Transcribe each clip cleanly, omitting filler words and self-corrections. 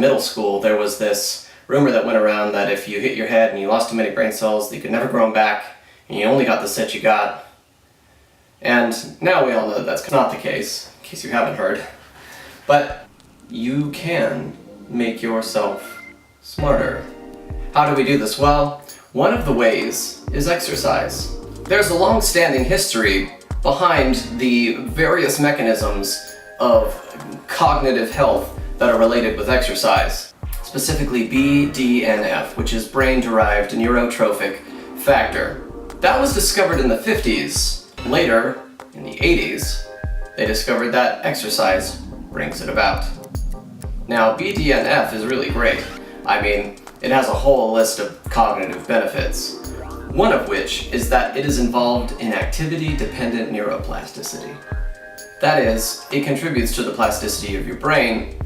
middle school, there was this rumor that went around that if you hit your head and you lost too many brain cells, you could never grow them back, and you only got the set you got. And now we all know that that's not the case, in case you haven't heard. But you can make yourself smarter. How do we do this? Well, one of the ways is exercise. There's a long-standing history behind the various mechanisms of cognitive health that are related with exercise. Specifically BDNF, which is brain-derived neurotrophic factor. That was discovered in the 50s. Later, in the 80s, they discovered that exercise brings it about. Now, BDNF is really great. I mean, it has a whole list of cognitive benefits. One of which is that it is involved in activity-dependent neuroplasticity. That is, it contributes to the plasticity of your brain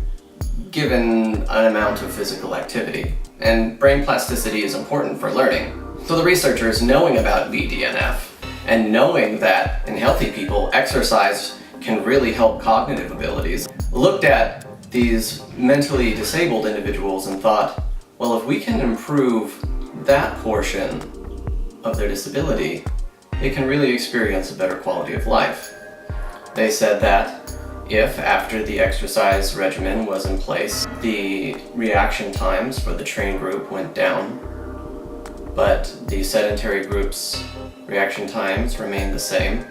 given an amount of physical activity. And brain plasticity is important for learning. So the researchers, knowing about BDNF and knowing that in healthy people exercise can really help cognitive abilities, looked at these mentally disabled individuals and thought, well, if we can improve that portion of their disability, they can really experience a better quality of life. They said that if, after the exercise regimen was in place, the reaction times for the trained group went down, but the sedentary group's reaction times remained the same,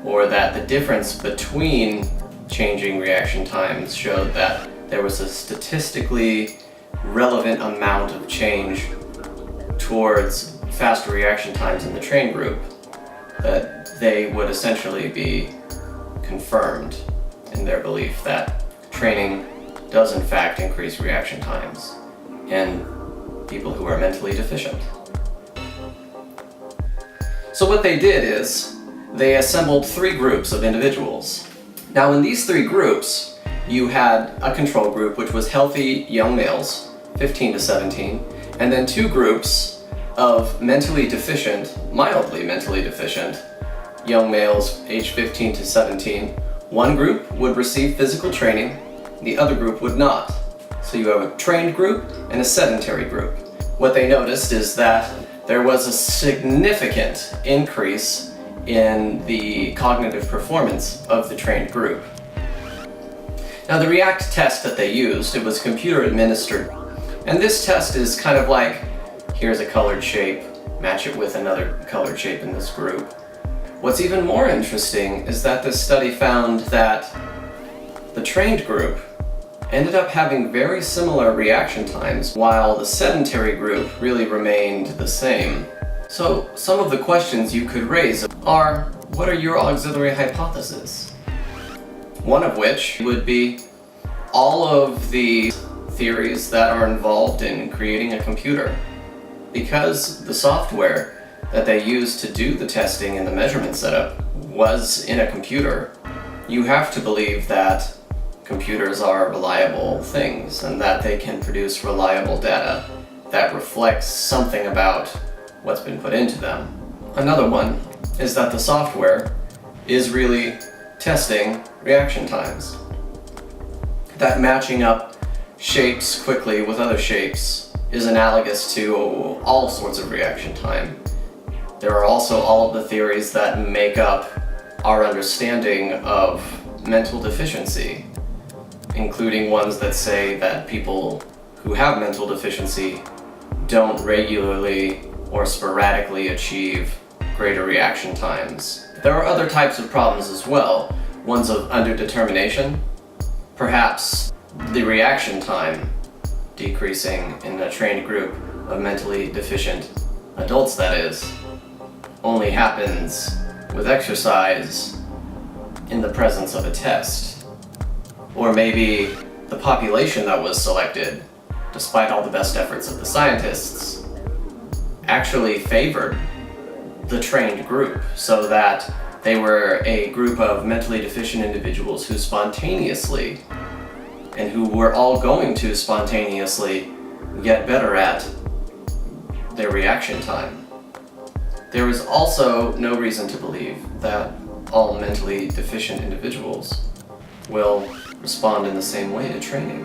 or that the difference between changing reaction times showed that there was a statistically relevant amount of change towards faster reaction times in the trained group, that they would essentially be confirmed in their belief that training does in fact increase reaction times in people who are mentally deficient. So what they did is they assembled 3 groups of individuals. Now in these 3 groups, you had a control group which was healthy young males, 15 to 17, and then 2 groups of mentally deficient, mildly mentally deficient, young males aged 15 to 17. One group would receive physical training, the other group would not. So you have a trained group and a sedentary group. What they noticed is that there was a significant increase in the cognitive performance of the trained group. Now the REACT test that they used, it was computer administered. And this test is kind of like, here's a colored shape, match it with another colored shape in this group. What's even more interesting is that this study found that the trained group ended up having very similar reaction times, while the sedentary group really remained the same. So some of the questions you could raise are, what are your auxiliary hypotheses? One of which would be all of the theories that are involved in creating a computer. Because the software that they used to do the testing and the measurement setup was in a computer, you have to believe that computers are reliable things and that they can produce reliable data that reflects something about what's been put into them. Another one is that the software is really testing reaction times. That matching up shapes quickly with other shapes is analogous to all sorts of reaction time. There are also all of the theories that make up our understanding of mental deficiency, including ones that say that people who have mental deficiency don't regularly or sporadically achieve greater reaction times. There are other types of problems as well, ones of underdetermination, perhaps the reaction time decreasing in a trained group of mentally deficient adults, that is, only happens with exercise in the presence of a test. Or maybe the population that was selected, despite all the best efforts of the scientists, actually favored the trained group, so that they were a group of mentally deficient individuals who spontaneously, and who were all going to spontaneously get better at their reaction time. There is also no reason to believe that all mentally deficient individuals will respond in the same way to training.